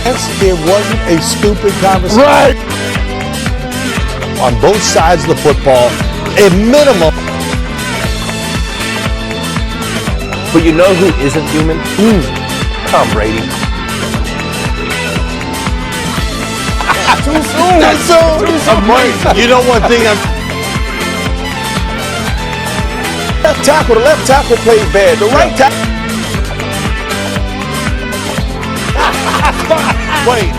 It wasn't a stupid conversation. Right. On both sides of the football, a minimum. But you know who isn't human? Tom Brady. Too soon. That's so amazing. You know one thing, the left tackle played bad. The right tackle. wait.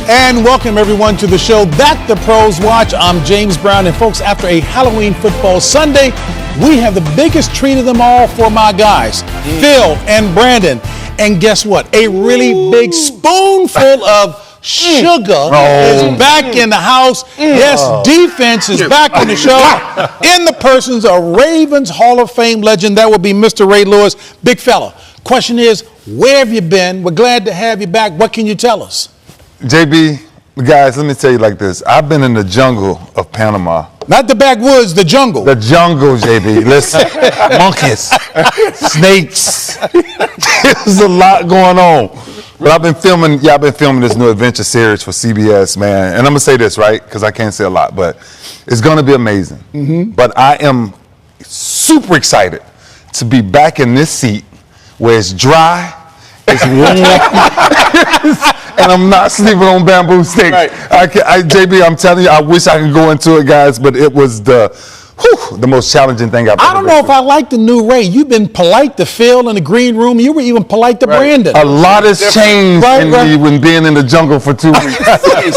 And welcome everyone to the show That the Pros Watch. I'm James Brown, and folks, after a Halloween football Sunday, we have the biggest treat of them all for my guys, Phil and Brandon. And guess what? A really big spoonful of sugar is back in the house. Yes, defense is back on the show in the persons of Ravens Hall of Fame legend. That would be Mr. Ray Lewis. Big fella. Question is, where have you been? We're glad to have you back. What can you tell us? JB, guys, let me tell you like this. I've been in the jungle of Panama. Not the backwoods, the jungle. The jungle, JB. Listen, monkeys, snakes. There's a lot going on. But I've been filming this new adventure series for CBS, man. And I'm going to say this, right? Because I can't say a lot, but it's going to be amazing. But I am super excited to be back in this seat where it's dry, it's warm, and I'm not sleeping on bamboo sticks. Right. JB, I'm telling you, I wish I could go into it, guys, but it was the most challenging thing I've ever I don't know if I like the new Ray. You've been polite to Phil in the green room. You were even polite to Brandon. A lot has changed me when being in the jungle for 2 weeks.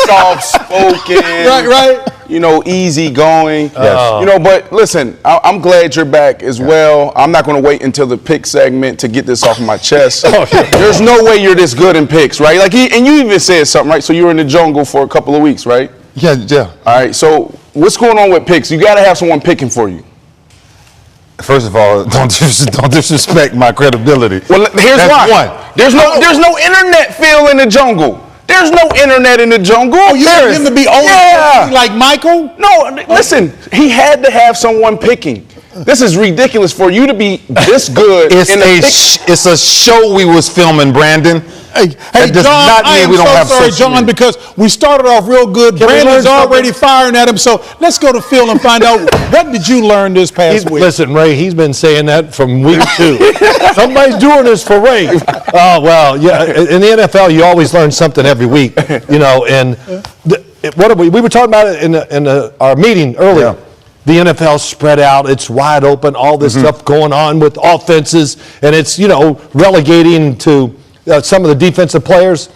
Soft-spoken. Right. You know, easy going. Yes. You know, but listen, I'm glad you're back as well. I'm not going to wait until the pick segment to get this off my chest. There's no way you're this good in picks, right? And you even said something, right? So you were in the jungle for a couple of weeks, right? Yeah. All right, so what's going on with picks? You got to have someone picking for you. First of all, don't disrespect my credibility. Well, here's That's why. one. There's no internet, Phil, in the jungle. There's no internet in the jungle. Oh, you want him to be old like Michael? No, listen, he had to have someone picking. This is ridiculous for you to be this good. It's a show we was filming, Brandon. Hey, does John, not mean I am we don't so have sorry, social John, media. because we started off real good. Brandon's already firing at him, so let's go to Phil and find out what did you learn this past week? Listen, Ray, he's been saying that from week 2. Somebody's doing this for Ray. Oh, well, yeah, in the NFL, you always learn something every week, you know, and we were talking about it in our meeting earlier. Yeah. The NFL spread out, it's wide open, all this stuff going on with offenses, and it's, you know, relegating to some of the defensive players.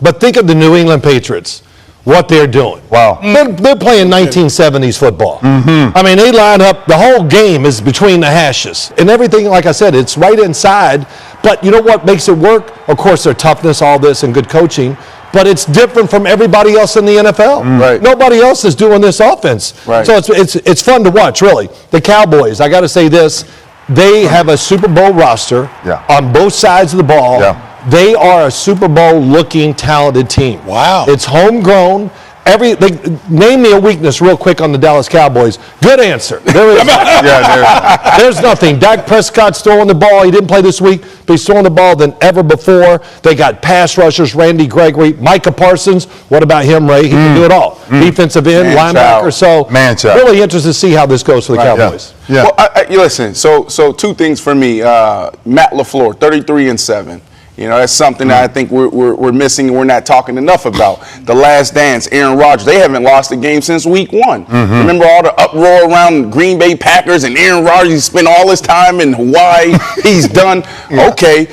But think of the New England Patriots, what they're doing. Wow. They're playing 1970s football. I mean, they line up, the whole game is between the hashes. And everything, like I said, it's right inside. But you know what makes it work? Of course, their toughness, all this, and good coaching. But it's different from everybody else in the NFL. Right. Nobody else is doing this offense. Right. So it's fun to watch, really. The Cowboys, I got to say this, they have a Super Bowl roster on both sides of the ball. Yeah. They are a Super Bowl looking talented team. Wow. It's homegrown. Name me a weakness real quick on the Dallas Cowboys. Good answer. There is. There's nothing. Dak Prescott's throwing the ball. He didn't play this week, but he's throwing the ball than ever before. They got pass rushers, Randy Gregory, Micah Parsons. What about him, Ray? He can do it all. Defensive end, linebacker. So really interested to see how this goes for the Cowboys. Yeah. Well, listen, so 2 things for me. Matt LaFleur, 33-7. You know, that's something that I think we're missing and we're not talking enough about. The Last Dance, Aaron Rodgers, they haven't lost a game since week 1. Remember all the uproar around Green Bay Packers and Aaron Rodgers, he spent all his time in Hawaii. He's done. Okay,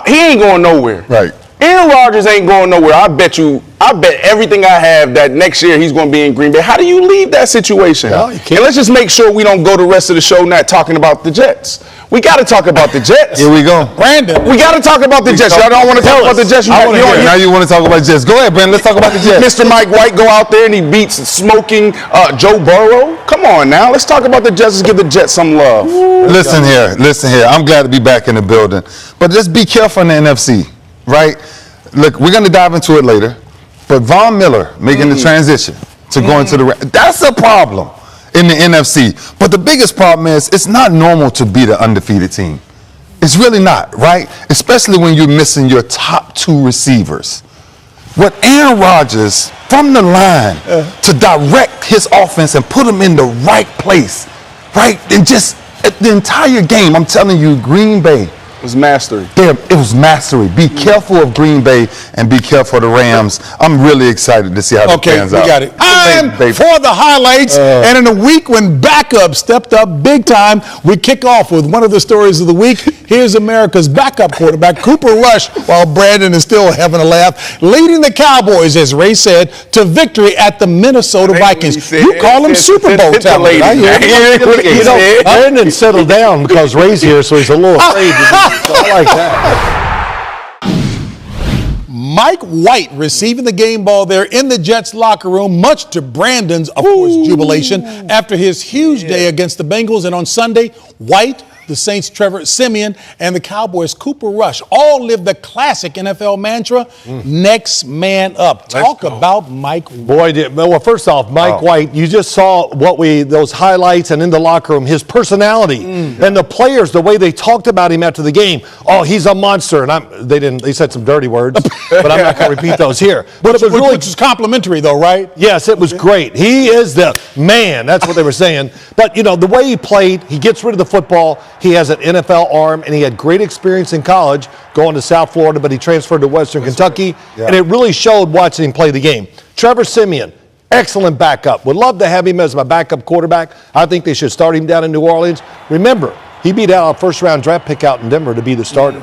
he ain't going nowhere. Right. Aaron Rodgers ain't going nowhere. I bet everything I have that next year he's going to be in Green Bay. How do you leave that situation? No, you can't. And let's just make sure we don't go the rest of the show not talking about the Jets. We got to talk about the Jets. Here we go. Brandon. We got to talk about the Jets. Y'all don't want to talk about the Jets. Now you want to talk about Jets. Go ahead, Brandon. Let's talk about the Jets. Mr. Mike White go out there and he beats smoking Joe Burrow. Come on now. Let's talk about the Jets. Let's give the Jets some love. Listen here. I'm glad to be back in the building. But just be careful in the NFC, right? Look, we're going to dive into it later. But Von Miller making the transition to going to the – that's a problem. in the NFC. But the biggest problem is it's not normal to beat an undefeated team. It's really not, right? Especially when you're missing your top 2 receivers. What Aaron Rodgers, from the line, to direct his offense and put them in the right place, right? And just the entire game, I'm telling you, Green Bay. It was mastery. It was mastery. Be careful of Green Bay and be careful of the Rams. I'm really excited to see how it pans out. Okay, we got it. Time for the highlights. And in a week when backup stepped up big time, we kick off with one of the stories of the week. Here's America's backup quarterback, Cooper Rush, while Brandon is still having a laugh, leading the Cowboys, as Ray said, to victory at the Minnesota Vikings. You call him Super Bowl talent. I hear you. Brandon settled down because Ray's here, so he's a little afraid. I like that. Mike White receiving the game ball there in the Jets locker room, much to Brandon's, of course, jubilation after his huge day against the Bengals. And on Sunday, White, the Saints' Trevor Siemian, and the Cowboys' Cooper Rush all lived the classic NFL mantra, next man up. Talk about Mike White. Boy, well, first off, Mike White, you just saw those highlights and in the locker room, his personality and the players, the way they talked about him after the game. Oh, he's a monster. And they said some dirty words, but I'm not going to repeat those here. But it was really, which is complimentary though, right? Yes, it was great. He is the man. That's what they were saying. But, the way he played, he gets rid of the football. He has an NFL arm, and he had great experience in college going to South Florida, but he transferred to Western Kentucky, and it really showed watching him play the game. Trevor Siemian, excellent backup. Would love to have him as my backup quarterback. I think they should start him down in New Orleans. Remember, he beat out a first-round draft pick out in Denver to be the starter.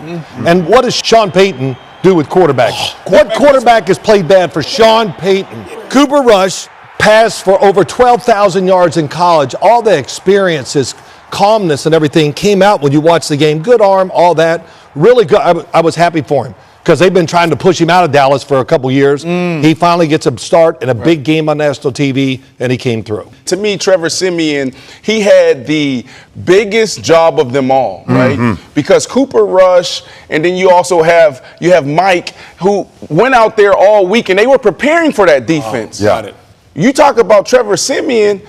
And what does Sean Payton do with quarterbacks? What quarterback has played bad for Sean Payton? Cooper Rush passed for over 12,000 yards in college. All the experiences, calmness and everything came out when you watched the game. Good arm, all that. Really good. I was happy for him because they've been trying to push him out of Dallas for a couple years. He finally gets a start in a big game on national TV, and he came through. To me, Trevor Siemian, he had the biggest job of them all, right? Because Cooper Rush, and then you also have Mike, who went out there all week, and they were preparing for that defense. Got it. You talk about Trevor Siemian.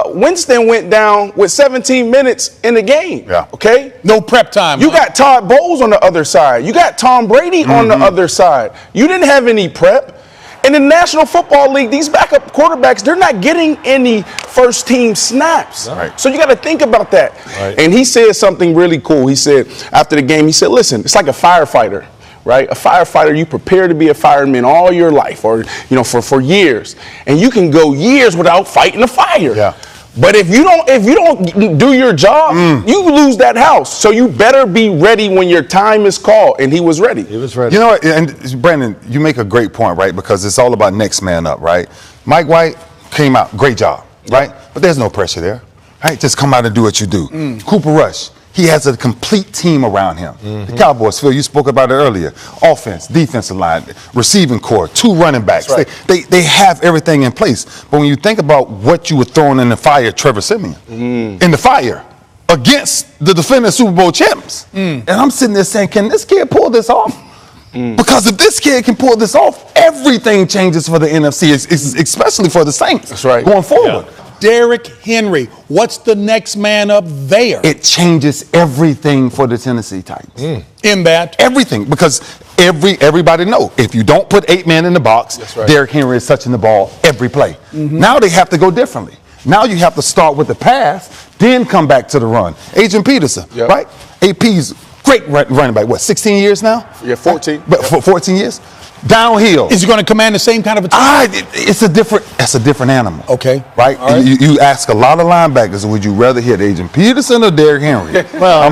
Winston went down with 17 minutes in the game. Yeah. Okay? No prep time. You got Todd Bowles on the other side. You got Tom Brady on the other side. You didn't have any prep. In the National Football League, these backup quarterbacks, they're not getting any first-team snaps. Right. So you got to think about that. Right. And he said something really cool. He said, after the game, he said, listen, it's like a firefighter. Right? A firefighter, you prepare to be a fireman all your life or, for years. And you can go years without fighting a fire. Yeah. But if you don't do your job, you lose that house. So you better be ready when your time is called. And he was ready. He was ready. You know what, and Brandon, you make a great point, right? Because it's all about next man up, right? Mike White came out, great job, right? But there's no pressure there, right? Just come out and do what you do. Cooper Rush. He has a complete team around him. The Cowboys, Phil, you spoke about it earlier. Offense, defensive line, receiving core, 2 running backs. Right. They have everything in place. But when you think about what you were throwing in the fire, Trevor Siemian, in the fire against the defending Super Bowl champs. And I'm sitting there saying, can this kid pull this off? Because if this kid can pull this off, everything changes for the NFC, especially for the Saints. That's right. Going forward. Yeah. Derrick Henry, what's the next man up there? It changes everything for the Tennessee Titans. In that? Everything, because everybody know if you don't put 8 men in the box, Derrick Henry is touching the ball every play. Now they have to go differently. Now you have to start with the pass, then come back to the run. Agent Peterson, right? AP's great running back. What, 16 years now? Yeah, 14. But for 14 years. Downhill. Is he going to command the same kind of attention? It's a different animal. Okay. Right? You ask a lot of linebackers, would you rather hit Agent Peterson or Derrick Henry? Well,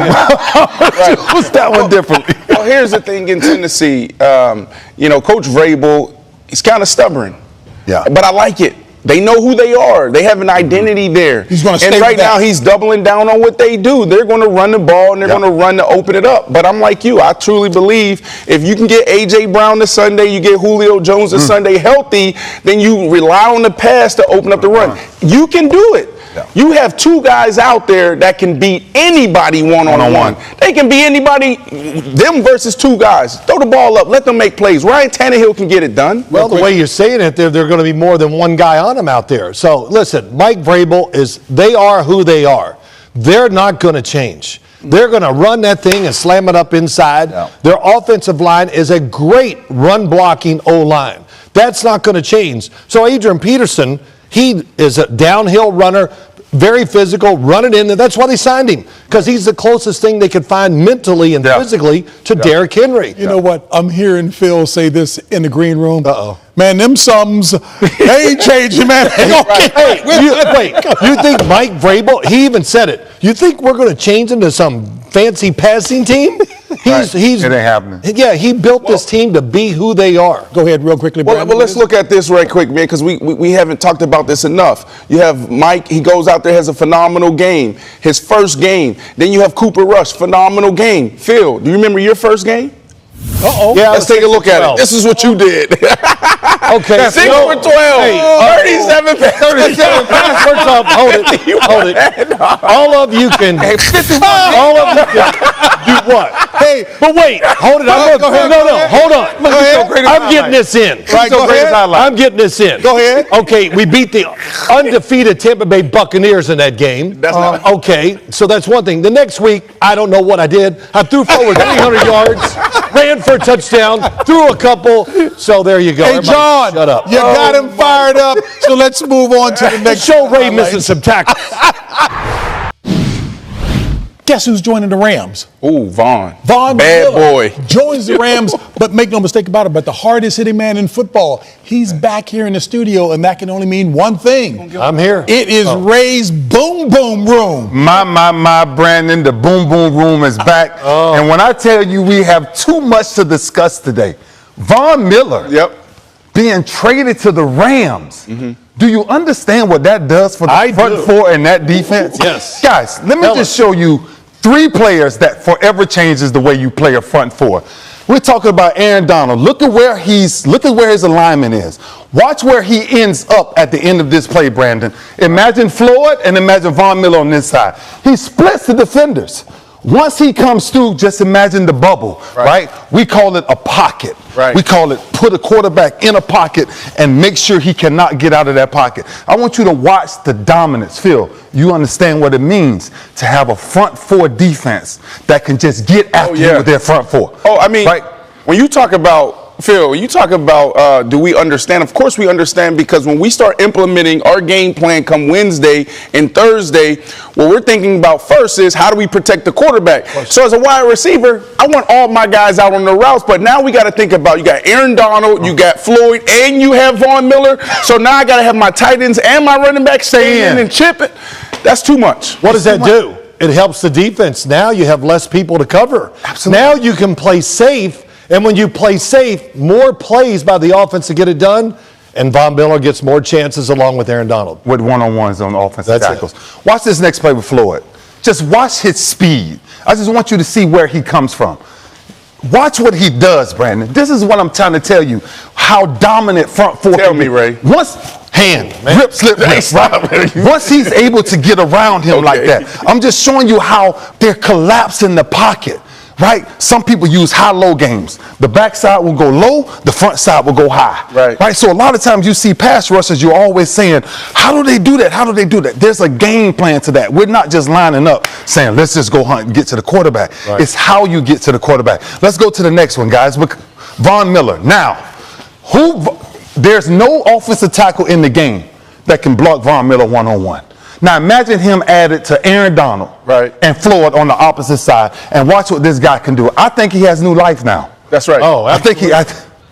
what's that one differently? Well, here's the thing in Tennessee. Coach Vrabel, he's kind of stubborn. Yeah. But I like it. They know who they are. They have an identity there. He's going to stay and right with that. now he's doubling down on what they do. They're going to run the ball and they're going to run to open it up. But I'm like you. I truly believe if you can get A.J. Brown this Sunday, you get Julio Jones this Sunday healthy, then you rely on the pass to open up the run. You can do it. You have two guys out there that can beat anybody one-on-one. They can be anybody, them versus two guys. Throw the ball up. Let them make plays. Ryan Tannehill can get it done. Well, the way you're saying it, there are going to be more than one guy on them out there. So, listen, Mike Vrabel they are who they are. They're not going to change. They're going to run that thing and slam it up inside. Yeah. Their offensive line is a great run-blocking O-line. That's not going to change. So Adrian Peterson, he is a downhill runner, very physical, running in there. That's why they signed him, because he's the closest thing they could find mentally and physically to Derrick Henry. You know what? I'm hearing Phil say this in the green room. Uh-oh. Man, them sums, they ain't changing, man. Wait, you think Mike Vrabel, he even said it, you think we're going to change into some fancy passing team? It ain't happening. Yeah, he built this team to be who they are. Go ahead real quickly, Brandon. Well, let's look at this right quick, man, because we haven't talked about this enough. You have Mike, he goes out there, has a phenomenal game, his first game. Then you have Cooper Rush, phenomenal game. Phil, do you remember your first game? Uh-oh. Yeah, let's take a look at it. This is what you did. Okay. 6 for 12. Hey, 37 passes. 37 passes. First off, hold it. All of you can. All of you can do what? Hey, but wait, hold it. Hold on. I'm getting this in. Right, go ahead. I'm getting this in. Go ahead. Okay, we beat the undefeated Tampa Bay Buccaneers in that game. That's not okay, so that's one thing. The next week, I don't know what I did. I threw forward 300 yards, ran for a touchdown, threw a couple. So there you go. Hey, Everybody John, shut up. you got him fired up. So let's move on to the next Show Ray missing some tackles. Guess who's joining the Rams? Ooh, Vaughn. Von Bad Miller boy. joins the Rams, but make no mistake about it, but the hardest hitting man in football. He's back here in the studio, and that can only mean one thing. I'm here. It is Ray's Boom Boom Room. My, Brandon, the Boom Boom Room is back. And when I tell you we have too much to discuss today, Von Miller being traded to the Rams. Do you understand what that does for the front four and that defense? Yes. Guys, let me just show you 3 players that forever changes the way you play a front four. We're talking about Aaron Donald. Look at where his alignment is. Watch where he ends up at the end of this play, Brandon. Imagine Floyd and imagine Von Miller on this side. He splits the defenders. Once he comes through, just imagine the bubble, right? We call it a pocket. Right. We call it put a quarterback in a pocket and make sure he cannot get out of that pocket. I want you to watch the dominance. Phil, you understand what it means to have a front four defense that can just get after you with their front four. Oh, I mean, when you talk about, Phil, you talk about do we understand? Of course we understand, because when we start implementing our game plan come Wednesday and Thursday, what we're thinking about first is how do we protect the quarterback? So as a wide receiver, I want all my guys out on the routes, but now we got to think about, you got Aaron Donald, you got Floyd, and you have Von Miller. So now I got to have my tight ends and my running back stay in and chip it. That's too much. What does that do? It helps the defense. Now you have less people to cover. Absolutely. Now you can play safe. And when you play safe, more plays by the offense to get it done, and Von Miller gets more chances along with Aaron Donald. With one-on-ones on offensive tackles. It. Watch this next play with Floyd. Just watch his speed. I just want you to see where he comes from. Watch what he does, Brandon. This is what I'm trying to tell you, how dominant front four Tell can me, be. Ray. Once rip, slip, right? Once he's able to get around him like that, I'm just showing you how they're collapsing the pocket. Right? Some people use high-low games. The backside will go low, the front side will go high. Right? So a lot of times you see pass rushers, you're always saying, how do they do that? How do they do that? There's a game plan to that. We're not just lining up saying, let's just go hunt and get to the quarterback. It's how you get to the quarterback. Let's go to the next one, guys. Von Miller. Now, there's no offensive tackle in the game that can block Von Miller one-on-one. Now imagine him added to Aaron Donald and Floyd on the opposite side, and watch what this guy can do. I think he has new life now. That's right. Oh, I think he. I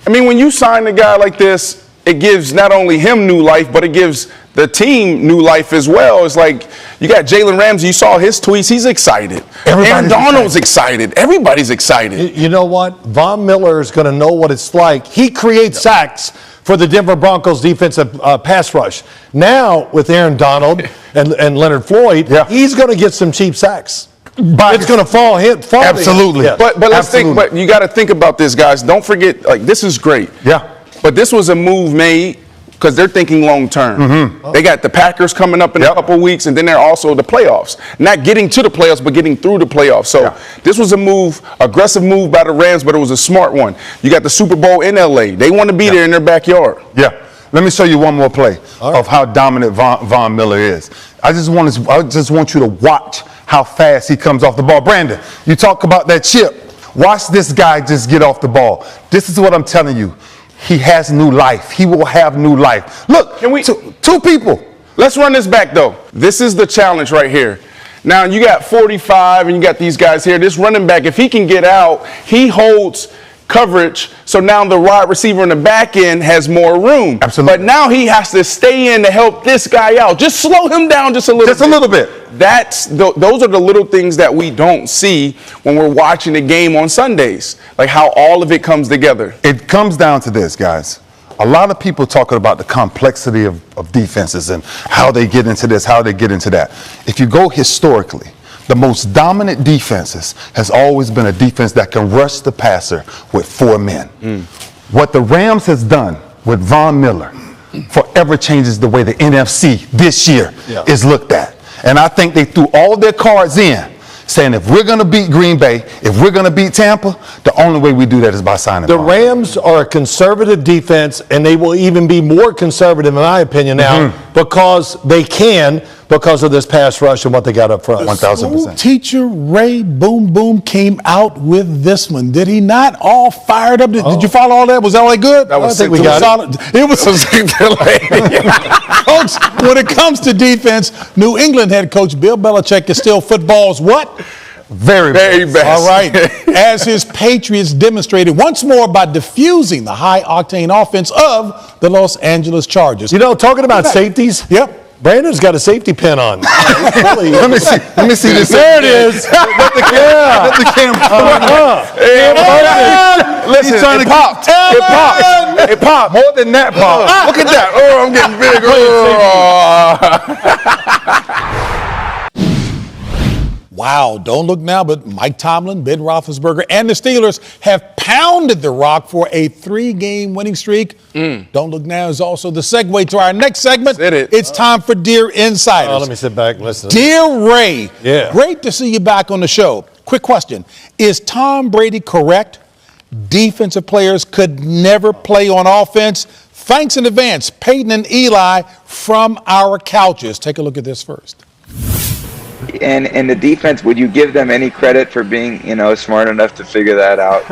mean, when you sign a guy like this, it gives not only him new life, but it gives the team new life as well. It's like you got Jalen Ramsey. You saw his tweets. He's excited. Aaron Donald's excited. Everybody's excited. You know what? Von Miller is going to know what it's like. He creates sacks for the Denver Broncos defensive pass rush. Now, with Aaron Donald and Leonard Floyd, he's going to get some cheap sacks. It's going to fall. Absolutely. Yeah. But let's think. But you got to think about this, guys. Don't forget, like, this is great. Yeah. But this was a move made because they're thinking long term. They got the Packers coming up in a couple weeks, and then they're also the playoffs. Not getting to the playoffs, but getting through the playoffs. So this was a move, aggressive move by the Rams, but it was a smart one. You got the Super Bowl in LA. They want to be there in their backyard. Yeah. Let me show you one more play of how dominant Von Miller is. I just want you to watch how fast he comes off the ball. Brandon, you talk about that chip. Watch this guy just get off the ball. This is what I'm telling you. He has new life. He will have new life. Look, Can we, two people. Let's run this back, though. This is the challenge right here. Now, you got 45, and you got these guys here. This running back, if he can get out, he holds coverage, so now the wide receiver in the back end has more room. Absolutely. But now he has to stay in to help this guy out. Just slow him down just a little bit. Just a little bit. Those are the little things that we don't see when we're watching the game on Sundays, like how all of it comes together. It comes down to this, guys. A lot of people talking about the complexity of defenses and how they get into this, how they get into that. If you go historically, the most dominant defenses has always been a defense that can rush the passer with 4 men. What the Rams has done with Von Miller forever changes the way the NFC this year is looked at. And I think they threw all their cards in, saying if we're going to beat Green Bay, if we're going to beat Tampa, the only way we do that is by signing The Von. Rams are a conservative defense, and they will even be more conservative, in my opinion, now because they can, because of this pass rush and what they got up front. 1,000%. Teacher Ray Boom Boom came out with this one. Did he not? All fired up. Did you follow all that? Was LA good? That was I think we got it. It was folks. When it comes to defense, New England head coach Bill Belichick is still football's what? Very best. All right. As his Patriots demonstrated once more by diffusing the high-octane offense of the Los Angeles Chargers. You know, talking about safeties. Yep. Brandon's got a safety pin on. Let me see this. There it is. Let the camera. Listen, it popped. It popped. It popped. More than that pop. Look at that. Oh, I'm getting big. Wow, don't look now, but Mike Tomlin, Ben Roethlisberger, and the Steelers have pounded the rock for a 3-game winning streak. Don't look now is also the segue to our next segment. It's time for Dear Insiders. Oh, let me sit back and listen. Dear Ray, Yeah. Great to see you back on the show. Quick question. Is Tom Brady correct? Defensive players could never play on offense? Thanks in advance, Peyton and Eli from our couches. Take a look at this first. And the defense, would you give them any credit for being, smart enough to figure that out,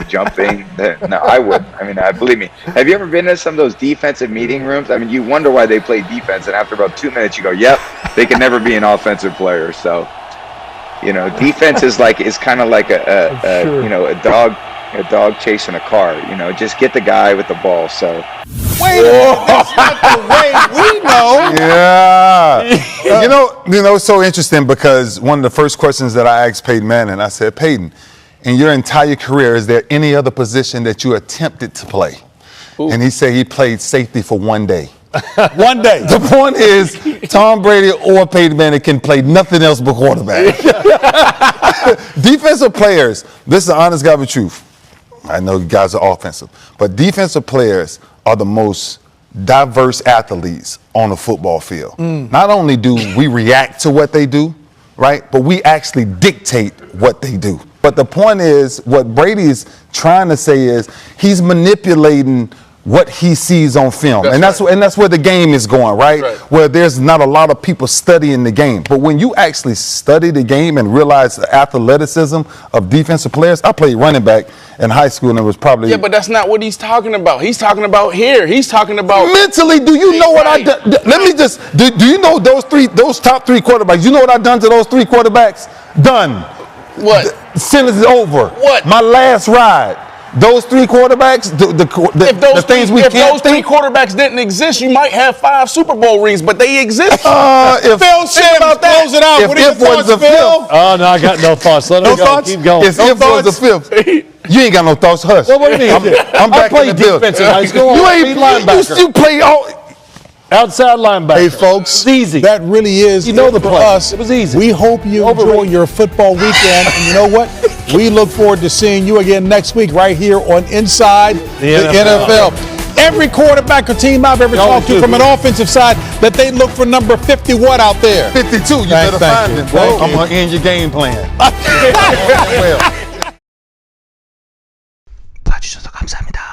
jumping? No, I would. I mean, believe me. Have you ever been to some of those defensive meeting rooms? I mean, you wonder why they play defense, and after about 2 minutes, you go, yep, they can never be an offensive player. So, defense is kind of like a dog chasing a car. Just get the guy with the ball. So. Wait a minute, that's not the way we know. Yeah. It's so interesting because one of the first questions that I asked Peyton Manning, I said, Peyton, in your entire career, is there any other position that you attempted to play? And he said he played safety for 1 day. 1 day. The point is, Tom Brady or Peyton Manning can play nothing else but quarterback. Defensive players, this is the honest God truth. I know you guys are offensive, but defensive players are the most diverse athletes on the football field. Not only do we react to what they do, right, but we actually dictate what they do. But the point is, what Brady's trying to say is he's manipulating what he sees on film. And that's where the game is going, right? Where there's not a lot of people studying the game. But when you actually study the game and realize the athleticism of defensive players, I played running back in high school, and it was probably... Yeah, but that's not what he's talking about. He's talking about here. He's talking about... Mentally, do you know what I done? Let me just... Do you know those top 3 quarterbacks? You know what I've done to those 3 quarterbacks? Done. What? The sentence is over. What? My last ride. Those 3 quarterbacks, the things we can't think. If those 3 quarterbacks didn't exist, you might have 5 Super Bowl rings, but they exist. If Phil Sims, close it out. What are your thoughts, was a Phil? Oh, no, I got no thoughts. Let No it go. thoughts? Keep going. If was the 5th, you ain't got no thoughts, hush. Well, what do you mean? I'm back I in the played building. defense in high school. You I ain't played linebacker. You play all... Outside linebacker. Hey, folks, It's easy. that really is You know it the for play. us. It was easy. We hope you enjoy Overrated. your football weekend. And you know what? We look forward to seeing you again next week right here on Inside the NFL. every quarterback or team I've ever talked to from an offensive side that they look for number 50 what out there? 52. You better find it. Well, I'm gonna end your game plan. 봐주셔서 감사합니다.